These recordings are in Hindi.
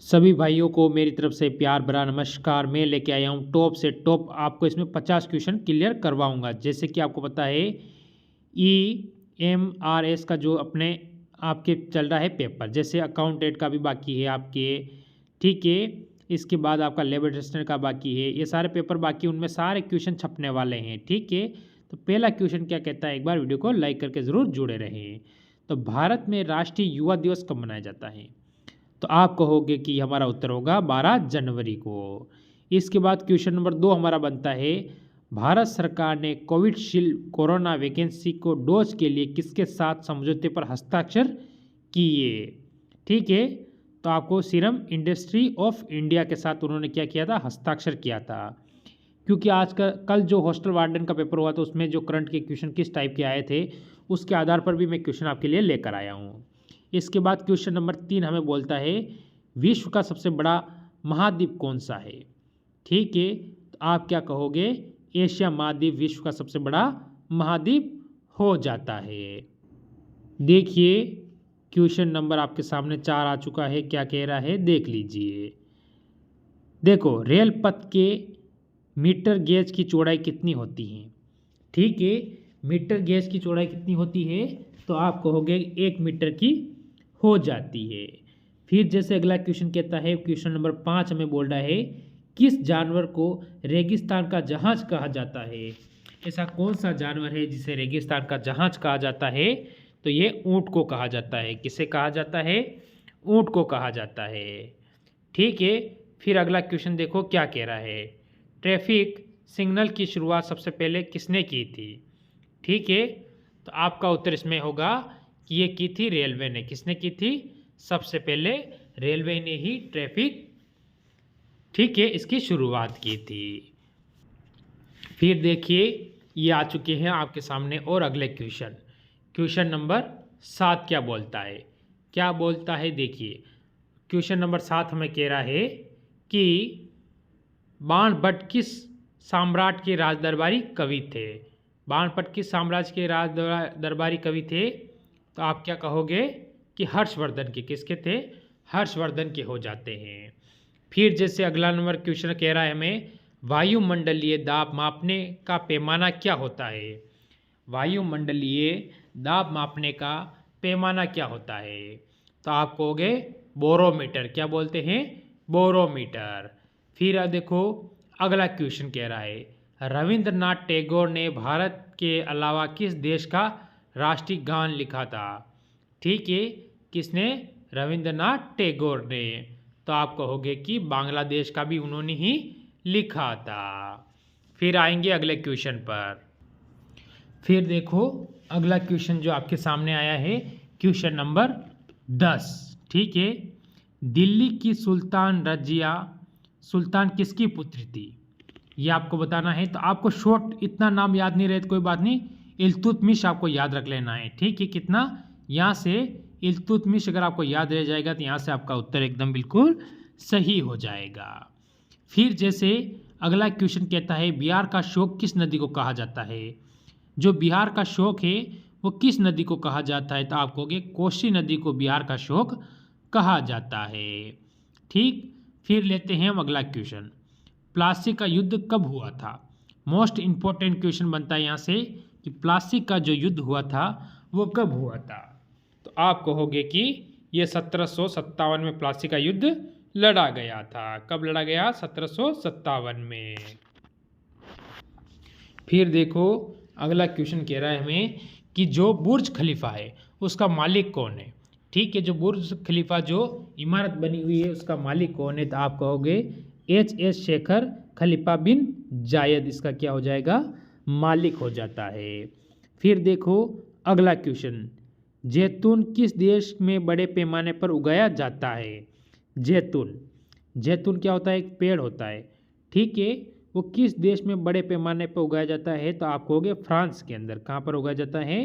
सभी भाइयों को मेरी तरफ से प्यार भरा नमस्कार। मैं लेके आया हूँ टॉप से टॉप, आपको इसमें 50 क्वेश्चन क्लियर करवाऊंगा। जैसे कि आपको पता है EMRS का जो अपने आपके चल रहा है पेपर, जैसे अकाउंटेंट का भी बाकी है आपके, ठीक है। इसके बाद आपका लेबर असिस्टेंट का बाकी है, ये सारे पेपर बाकी, उनमें सारे क्वेश्चन छपने वाले हैं, ठीक है। तो पहला क्वेश्चन क्या कहता है, एक बार वीडियो को लाइक करके ज़रूर जुड़े रहें। तो भारत में राष्ट्रीय युवा दिवस कब मनाया जाता है? तो आप कहोगे कि हमारा उत्तर होगा 12 जनवरी को। इसके बाद क्वेश्चन नंबर 2 हमारा बनता है, भारत सरकार ने कोविशील्ड कोरोना वैकेंसी को डोज के लिए किसके साथ समझौते पर हस्ताक्षर किए? ठीक है, तो आपको सीरम इंडस्ट्री ऑफ इंडिया के साथ उन्होंने क्या किया था, हस्ताक्षर किया था। क्योंकि आज का कल जो हॉस्टल वार्डन का पेपर हुआ था उसमें जो करंट के क्वेश्चन किस टाइप के आए थे उसके आधार पर भी मैं क्वेश्चन आपके लिए लेकर आया हूँ। इसके बाद क्वेश्चन नंबर 3 हमें बोलता है, विश्व का सबसे बड़ा महाद्वीप कौन सा है? ठीक है, तो आप क्या कहोगे, एशिया महाद्वीप विश्व का सबसे बड़ा महाद्वीप हो जाता है। देखिए क्वेश्चन नंबर आपके सामने 4 आ चुका है, क्या कह रहा है देख लीजिए। देखो, रेल पथ के मीटर गेज की चौड़ाई कितनी होती है? ठीक है, मीटर गेज की चौड़ाई कितनी होती है? तो आप कहोगे 1 मीटर की हो जाती है। फिर जैसे अगला क्वेश्चन कहता है, क्वेश्चन नंबर 5 हमें बोल रहा है, किस जानवर को रेगिस्तान का जहाज कहा जाता है? ऐसा कौन सा जानवर है जिसे रेगिस्तान का जहाज कहा जाता है? तो ये ऊंट को कहा जाता है। किसे कहा जाता है? ऊंट को कहा जाता है, ठीक है। फिर अगला क्वेश्चन देखो क्या कह रहा है, ट्रैफिक सिग्नल की शुरुआत सबसे पहले किसने की थी? ठीक है, तो आपका उत्तर इसमें होगा कि ये की थी रेलवे ने। किसने की थी? सबसे पहले रेलवे ने ही ट्रैफिक, ठीक है, इसकी शुरुआत की थी। फिर देखिए ये आ चुके हैं आपके सामने और अगले क्वेश्चन। क्वेश्चन नंबर 7 क्या बोलता है? क्या बोलता है देखिए, क्वेश्चन नंबर 7 हमें कह रहा है कि बाणभट्ट किस साम्राट के राजदरबारी कवि थे? बाणभट्ट किस साम्राज्य के राजदरबारी कवि थे? तो आप क्या कहोगे कि हर्षवर्धन के। किसके थे? हर्षवर्धन के हो जाते हैं। फिर जैसे अगला नंबर क्वेश्चन कह रहा है हमें, वायुमंडलीय दाब मापने का पैमाना क्या होता है? वायुमंडलीय दाब मापने का पैमाना क्या होता है? तो आप कहोगे बोरोमीटर। क्या बोलते हैं? बोरोमीटर। फिर देखो अगला क्वेश्चन कह रहा है, रविंद्रनाथ टैगोर ने भारत के अलावा किस देश का राष्ट्रीय गान लिखा था? ठीक है, किसने? रविंद्रनाथ टैगोर ने। तो आप कहोगे कि बांग्लादेश का भी उन्होंने ही लिखा था। फिर आएंगे अगले क्वेश्चन पर। फिर देखो अगला क्वेश्चन जो आपके सामने आया है, क्वेश्चन नंबर 10, ठीक है। दिल्ली की सुल्तान रजिया सुल्तान किसकी पुत्री थी? ये आपको बताना है। तो आपको शॉर्ट इतना नाम याद नहीं रहे तो कोई बात नहीं, इल्तुतमिश आपको याद रख लेना है, ठीक है। कितना? यहाँ से इल्तुतमिश अगर आपको याद रह जाएगा तो यहाँ से आपका उत्तर एकदम बिल्कुल सही हो जाएगा। फिर जैसे अगला क्वेश्चन कहता है, बिहार का शोक किस नदी को कहा जाता है? जो बिहार का शोक है वो किस नदी को कहा जाता है? तो आप कहोगे कोसी नदी को बिहार का शोक कहा जाता है, ठीक। फिर लेते हैं हम अगला क्वेश्चन, प्लासी का युद्ध कब हुआ था? मोस्ट इंपॉर्टेंट क्वेश्चन बनता है यहाँ से कि प्लासी का जो युद्ध हुआ था वो कब हुआ था? तो आप कहोगे कि ये 1757 में प्लासी का युद्ध लड़ा गया था। कब लड़ा गया? 1757 में। फिर देखो अगला क्वेश्चन कह रहा है हमें कि जो बुर्ज खलीफा है उसका मालिक कौन है? ठीक है, जो बुर्ज खलीफा जो इमारत बनी हुई है उसका मालिक कौन है? तो आप कहोगे HS शेखर खलीफा बिन जायद, इसका क्या हो जाएगा? मालिक हो जाता है। फिर देखो अगला क्वेश्चन, जैतून किस देश में बड़े पैमाने पर उगाया जाता है? जैतून, जैतून क्या होता है? एक पेड़ होता है, ठीक है। वो किस देश में बड़े पैमाने पर उगाया जाता है? तो आप कहोगे फ्रांस के अंदर। कहाँ पर उगाया जाता है?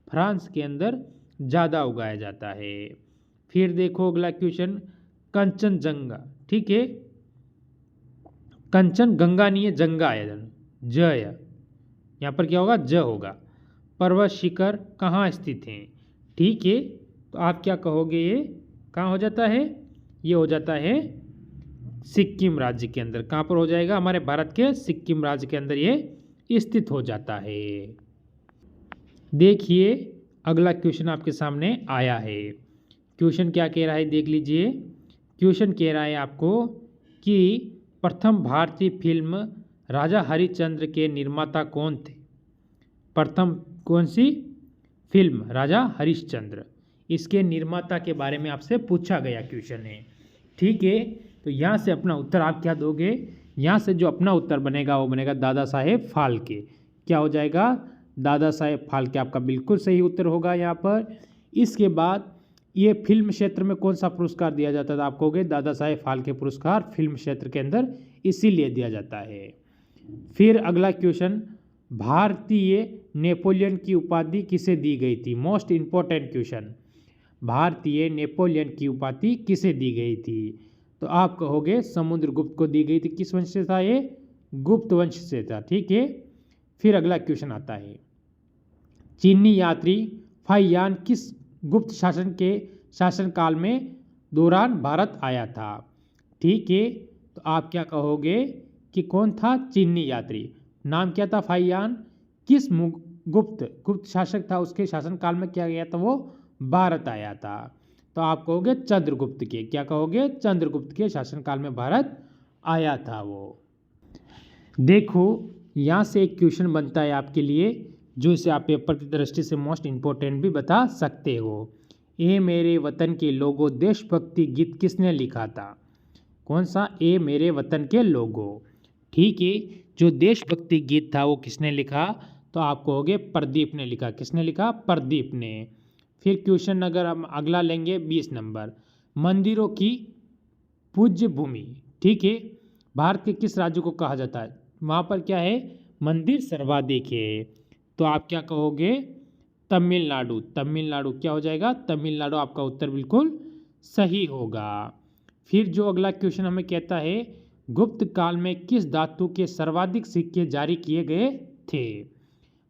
फ्रांस के अंदर ज़्यादा उगाया जाता है। फिर देखो अगला क्वेश्चन, कंचनजंगा, ठीक है, कंचन गंगा नहीं है, जंगा है, ज है, यहाँ पर क्या होगा? ज होगा। पर्वत शिखर कहाँ स्थित हैं? ठीक है, तो आप क्या कहोगे? ये कहाँ हो जाता है? ये हो जाता है सिक्किम राज्य के अंदर। कहाँ पर हो जाएगा? हमारे भारत के सिक्किम राज्य के अंदर ये स्थित हो जाता है। देखिए अगला क्वेश्चन आपके सामने आया है। क्वेश्चन क्या कह रहा है देख लीजिए। क्वेश्चन कह रहा है आपको कि प्रथम भारतीय फिल्म राजा हरिश्चंद्र के निर्माता कौन थे? प्रथम कौन सी फिल्म? राजा हरिश्चंद्र। इसके निर्माता के बारे में आपसे पूछा गया क्वेश्चन है। ठीक है, तो यहाँ से अपना उत्तर आप क्या दोगे? यहाँ से जो अपना उत्तर बनेगा वो बनेगा दादा साहेब फाल्के। क्या हो जाएगा? दादा साहेब फाल्के आपका बिल्कुल सही उत्तर होगा यहाँ पर। इसके बाद ये फिल्म क्षेत्र में कौन सा पुरस्कार दिया जाता था? आप कहोगे दादा साहेब फाल्के पुरस्कार फिल्म क्षेत्र के अंदर इसीलिए दिया जाता है। फिर अगला क्वेश्चन, भारतीय नेपोलियन की उपाधि किसे दी गई थी? मोस्ट इंपॉर्टेंट क्वेश्चन, भारतीय नेपोलियन की उपाधि किसे दी गई थी? तो आप कहोगे समुद्रगुप्त को दी गई थी। किस वंश से था ये? गुप्त वंश से था। ठीक है, फिर अगला क्वेश्चन आता है, चीनी यात्री फाहियान किस गुप्त शासन के शासनकाल में दौरान भारत आया था? ठीक है, तो आप क्या कहोगे कि कौन था चीनी यात्री? नाम क्या था? फाहियान। किस गुप्त शासक था? उसके शासनकाल में क्या गया था? वो भारत आया था। तो आप कहोगे चंद्रगुप्त के। क्या कहोगे? चंद्रगुप्त के शासनकाल में भारत आया था वो। देखो यहाँ से एक क्वेश्चन बनता है आपके लिए जो इसे आप पेपर की दृष्टि से मोस्ट इम्पोर्टेंट भी बता सकते हो। ए मेरे वतन के लोगो देशभक्ति गीत किसने लिखा था? कौन सा? ए मेरे वतन के लोगो। ठीक है, जो देशभक्ति गीत था वो किसने लिखा? तो आप कहोगे प्रदीप ने लिखा। किसने लिखा? प्रदीप ने। फिर क्वेश्चन अगर हम अगला लेंगे 20 नंबर, मंदिरों की पूज्य भूमि। ठीक है, भारत के किस राज्य को कहा जाता है? वहाँ पर क्या है? मंदिर सर्वाधिक है। तो आप क्या कहोगे? तमिलनाडु। तमिलनाडु क्या हो जाएगा? तमिलनाडु आपका उत्तर बिल्कुल सही होगा। फिर जो अगला क्वेश्चन हमें कहता है, गुप्त काल में किस धातु के सर्वाधिक सिक्के जारी किए गए थे?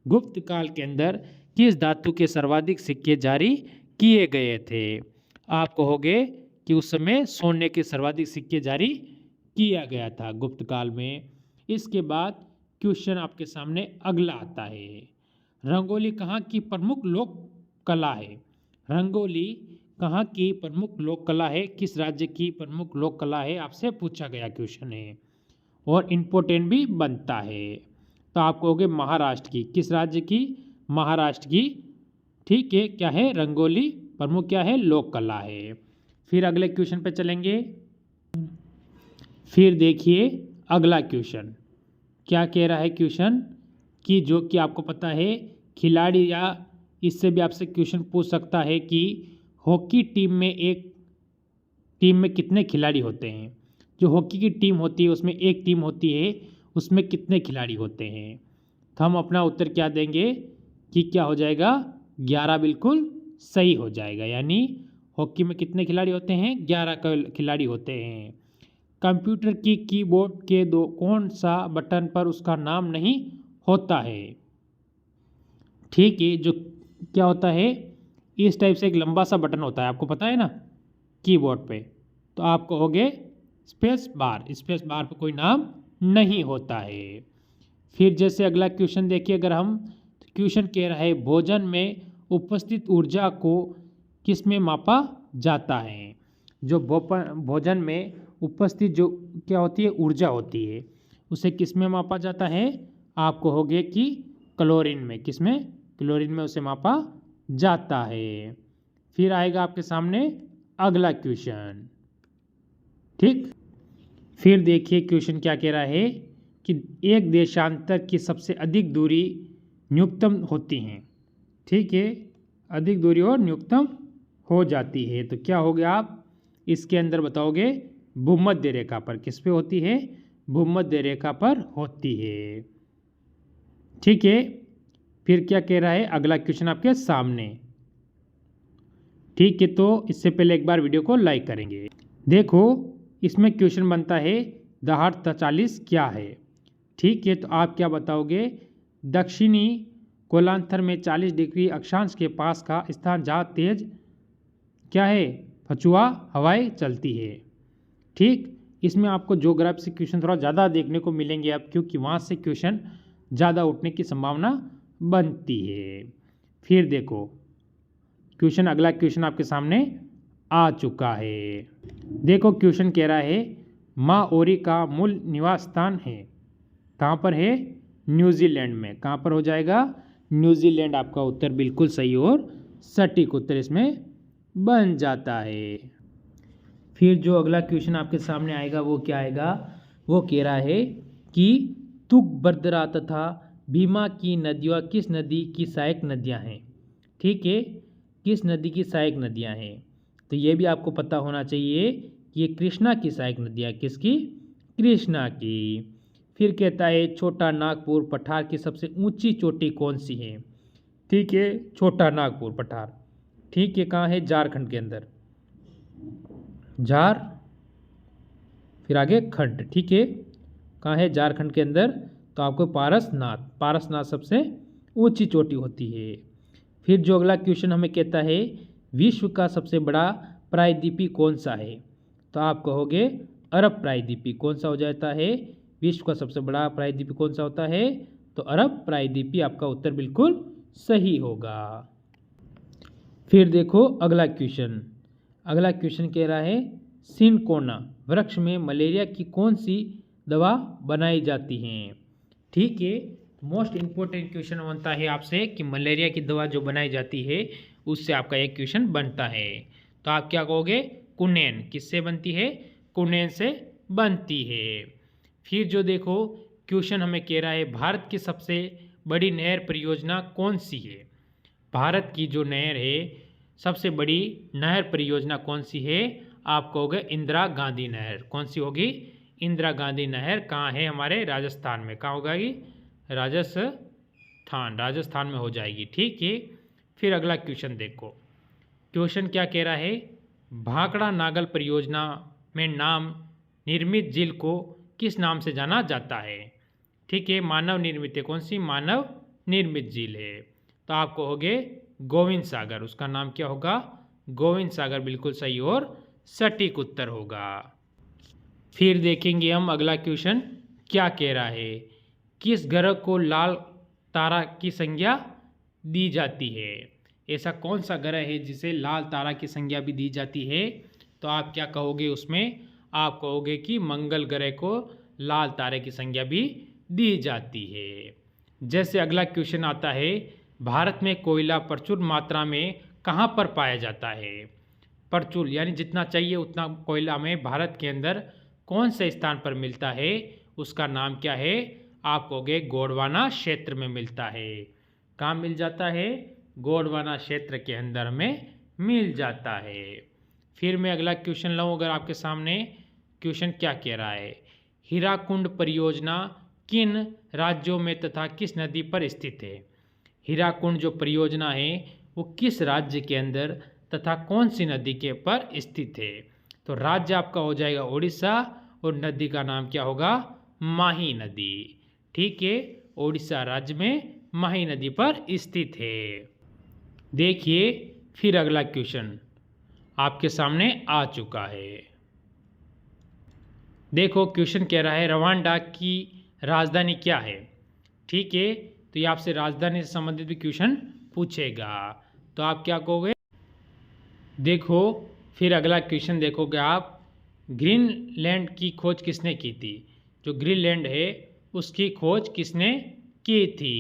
गुप्त काल के अंदर किस धातु के सर्वाधिक सिक्के जारी किए गए थे? आप कहोगे कि उस समय सोने के सर्वाधिक सिक्के जारी किया गया था गुप्त काल में। इसके बाद क्वेश्चन आपके सामने अगला आता है, रंगोली कहाँ की प्रमुख लोक कला है? रंगोली कहाँ की प्रमुख लोक कला है? किस राज्य की प्रमुख लोक कला है? आपसे पूछा गया क्वेश्चन है और इम्पोर्टेंट भी बनता है। तो आप कहोगे महाराष्ट्र की। किस राज्य की? महाराष्ट्र की। ठीक है, क्या है? रंगोली प्रमुख क्या है? लोक कला है। फिर अगले क्वेश्चन पे चलेंगे। फिर देखिए अगला क्वेश्चन क्या कह रहा है क्वेश्चन कि जो कि आपको पता है खिलाड़ी, या इससे भी आपसे क्वेश्चन पूछ सकता है कि हॉकी टीम में कितने खिलाड़ी होते हैं? जो हॉकी की टीम होती है उसमें एक टीम होती है, उसमें कितने खिलाड़ी होते हैं? तो हम अपना उत्तर क्या देंगे कि क्या हो जाएगा? 11 बिल्कुल सही हो जाएगा। यानी हॉकी में कितने खिलाड़ी होते हैं? 11 खिलाड़ी होते हैं। कंप्यूटर की कीबोर्ड के कौन सा बटन पर उसका नाम नहीं होता है? ठीक है, जो क्या होता है, इस टाइप से एक लंबा सा बटन होता है, आपको पता है ना, कीबोर्ड पे। तो आप कहोगे स्पेस बार। स्पेस बार पे कोई नाम नहीं होता है। फिर जैसे अगला क्वेश्चन देखिए अगर हम, क्वेश्चन कह रहा है भोजन में उपस्थित ऊर्जा को किस में मापा जाता है? जो भोजन में उपस्थित जो क्या होती है? ऊर्जा होती है, उसे किस में मापा जाता है? आप कहोगे कि क्लोरीन में। किस में? क्लोरीन में उसे मापा जाता है। फिर आएगा आपके सामने अगला क्वेश्चन। ठीक, फिर देखिए क्वेश्चन क्या कह रहा है कि एक देशांतर की सबसे अधिक दूरी न्यूनतम होती हैं। ठीक है, अधिक दूरी और न्यूनतम हो जाती है। तो क्या हो गया? आप इसके अंदर बताओगे भूमध्य रेखा पर। किस पे होती है? भूमध्य रेखा पर होती है। ठीक है, फिर क्या कह रहा है अगला क्वेश्चन आपके सामने। ठीक है, तो इससे पहले एक बार वीडियो को लाइक करेंगे। देखो इसमें क्वेश्चन बनता है दहाड़ 40 क्या है? ठीक है, तो आप क्या बताओगे? दक्षिणी गोलार्ध में 40 डिग्री अक्षांश के पास का स्थान जहाँ तेज क्या है? पछुआ हवाएं चलती है। ठीक, इसमें आपको ज्योग्राफी से क्वेश्चन थोड़ा ज़्यादा देखने को मिलेंगे अब, क्योंकि वहाँ से क्वेश्चन ज़्यादा उठने की संभावना बनती है। फिर देखो क्वेश्चन, अगला क्वेश्चन आपके सामने आ चुका है। देखो क्वेश्चन कह रहा है माओरी का मूल निवास स्थान है, कहाँ पर है? न्यूजीलैंड में। कहाँ पर हो जाएगा? न्यूजीलैंड आपका उत्तर बिल्कुल सही और सटीक उत्तर इसमें बन जाता है। फिर जो अगला क्वेश्चन आपके सामने आएगा वो क्या आएगा? वो कह रहा है कि तुंगभद्रा तथा भीमा की नदियाँ किस नदी की सहायक नदियाँ हैं? ठीक है, किस नदी की सहायक नदियाँ हैं? तो ये भी आपको पता होना चाहिए कि ये कृष्णा की सहायक नदियाँ, किसकी? कृष्णा की। फिर कहता है छोटा नागपुर पठार की सबसे ऊंची चोटी कौन सी है? ठीक है, छोटा नागपुर पठार, ठीक है, कहाँ है? झारखंड के अंदर। झार, फिर आगे खंड, ठीक है, कहाँ है? झारखंड के अंदर। तो आपको पारसनाथ, पारसनाथ सबसे ऊंची चोटी होती है। फिर जो अगला क्वेश्चन हमें कहता है विश्व का सबसे बड़ा प्रायद्वीपी कौन सा है? तो आप कहोगे अरब प्रायद्वीपी। कौन सा हो जाता है? विश्व का सबसे बड़ा प्रायद्वीपी कौन सा होता है? तो अरब प्रायद्वीपी आपका उत्तर बिल्कुल सही होगा। फिर देखो अगला क्वेश्चन, अगला क्वेश्चन कह रहा है सिनकोना वृक्ष में मलेरिया की कौन सी दवा बनाई जाती है? ठीक है, मोस्ट इम्पोर्टेंट क्वेश्चन बनता है आपसे कि मलेरिया की दवा जो बनाई जाती है उससे आपका एक क्वेश्चन बनता है। तो आप क्या कहोगे? कुनेन। किससे बनती है? कुनेन से बनती है। फिर जो देखो क्वेश्चन हमें कह रहा है भारत की सबसे बड़ी नहर परियोजना कौन सी है? भारत की जो नहर है, सबसे बड़ी नहर परियोजना कौन सी है? आप कहोगे इंदिरा गांधी नहर। कौन सी होगी? इंदिरा गांधी नहर। कहाँ है? हमारे राजस्थान में। कहाँ होगा ये? राजस्थान, राजस्थान में हो जाएगी। ठीक है, फिर अगला क्वेश्चन देखो, क्वेश्चन क्या कह रहा है भाखड़ा नागल परियोजना में नाम निर्मित झील को किस नाम से जाना जाता है? ठीक है, मानव निर्मित है। कौन सी? मानव निर्मित झील है। तो आप कहोगे गोविंद सागर। उसका नाम क्या होगा? गोविंद सागर बिल्कुल सही और सटीक उत्तर होगा। फिर देखेंगे हम अगला क्वेश्चन क्या कह रहा है किस ग्रह को लाल तारा की संज्ञा दी जाती है? ऐसा कौन सा ग्रह है जिसे लाल तारा की संज्ञा भी दी जाती है? तो आप क्या कहोगे उसमें? आप कहोगे कि मंगल ग्रह को लाल तारे की संज्ञा भी दी जाती है। जैसे अगला क्वेश्चन आता है भारत में कोयला प्रचुर मात्रा में कहाँ पर पाया जाता है? प्रचुर यानी जितना चाहिए उतना कोयला हमें भारत के अंदर कौन से स्थान पर मिलता है? उसका नाम क्या है? आप कहोगे गोंडवाना क्षेत्र में मिलता है। कहाँ मिल जाता है? गोंडवाना क्षेत्र के अंदर में मिल जाता है। फिर मैं अगला क्वेश्चन लाऊं अगर आपके सामने, क्वेश्चन क्या कह रहा है हीराकुंड परियोजना किन राज्यों में तथा किस नदी पर स्थित है? हीराकुंड जो परियोजना है वो किस राज्य के अंदर तथा कौन सी नदी के पर स्थित है? तो राज्य आपका हो जाएगा उड़ीसा और नदी का नाम क्या होगा? माही नदी। ठीक है, उड़ीसा राज्य में माही नदी पर स्थित है। देखिए फिर अगला क्वेश्चन आपके सामने आ चुका है। देखो क्वेश्चन कह रहा है रवांडा की राजधानी क्या है? ठीक है, तो ये आपसे राजधानी से संबंधित भी क्वेश्चन पूछेगा। तो आप क्या कहोगे? देखो फिर अगला क्वेश्चन देखोगे आप ग्रीनलैंड की खोज किसने की थी? जो ग्रीनलैंड है उसकी खोज किसने की थी?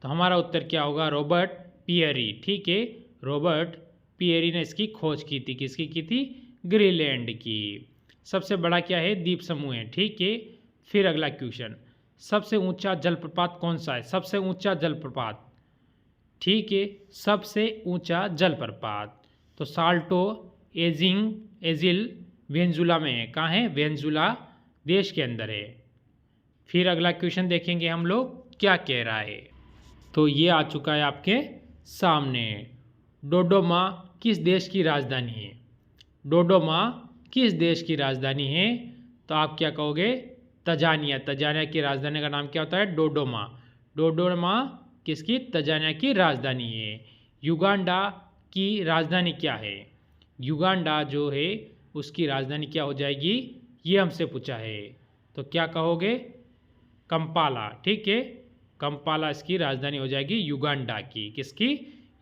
तो हमारा उत्तर क्या होगा? Robert Peary. ठीक है, रॉबर्ट पियरी ने इसकी खोज की थी। किसकी की थी? ग्रीनलैंड की। सबसे बड़ा क्या है? द्वीप समूह है। ठीक है, फिर अगला क्वेश्चन सबसे ऊंचा जलप्रपात कौन सा है? सबसे ऊंचा जलप्रपात, ठीक है, सबसे ऊंचा जलप्रपात तो साल्टो एजिल वेनेजुला में है। कहाँ है? वेनेजुला देश के अंदर है। फिर अगला क्वेश्चन देखेंगे हम लोग क्या कह रहा है। तो ये आ चुका है आपके सामने डोडोमा किस देश की राजधानी है? डोडोमा किस देश की राजधानी है? तो आप क्या कहोगे? तंजानिया। तंजानिया की राजधानी का नाम क्या होता है? डोडोमा। डोडोमा किसकी? तंजानिया की राजधानी है। युगांडा की राजधानी क्या है? युगांडा जो है उसकी राजधानी क्या हो जाएगी? ये हमसे पूछा है, तो क्या कहोगे? कंपाला। ठीक है, कंपाला इसकी राजधानी हो जाएगी युगांडा की। किसकी?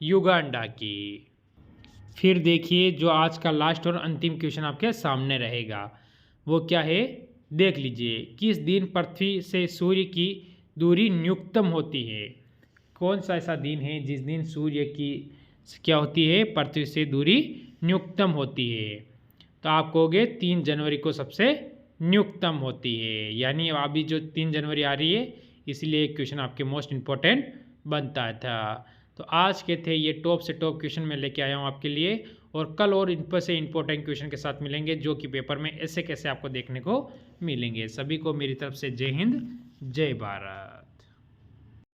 युगांडा की। फिर देखिए जो आज का लास्ट और अंतिम क्वेश्चन आपके सामने रहेगा वो क्या है, देख लीजिए। किस दिन पृथ्वी से सूर्य की दूरी न्यूनतम होती है? कौन सा ऐसा दिन है जिस दिन सूर्य की क्या होती है, पृथ्वी से दूरी न्यूनतम होती है? तो आप कहोगे 3 जनवरी को सबसे न्यूनतम होती है। यानी अभी जो 3 जनवरी आ रही है, इसलिए क्वेश्चन आपके मोस्ट इम्पोर्टेंट बनता था। तो आज के थे ये टॉप से टॉप क्वेश्चन मैं लेके आया हूँ आपके लिए, और कल और इन पर से इम्पोर्टेंट क्वेश्चन के साथ मिलेंगे जो कि पेपर में ऐसे कैसे आपको देखने को मिलेंगे। सभी को मेरी तरफ से जय हिंद, जय भारत।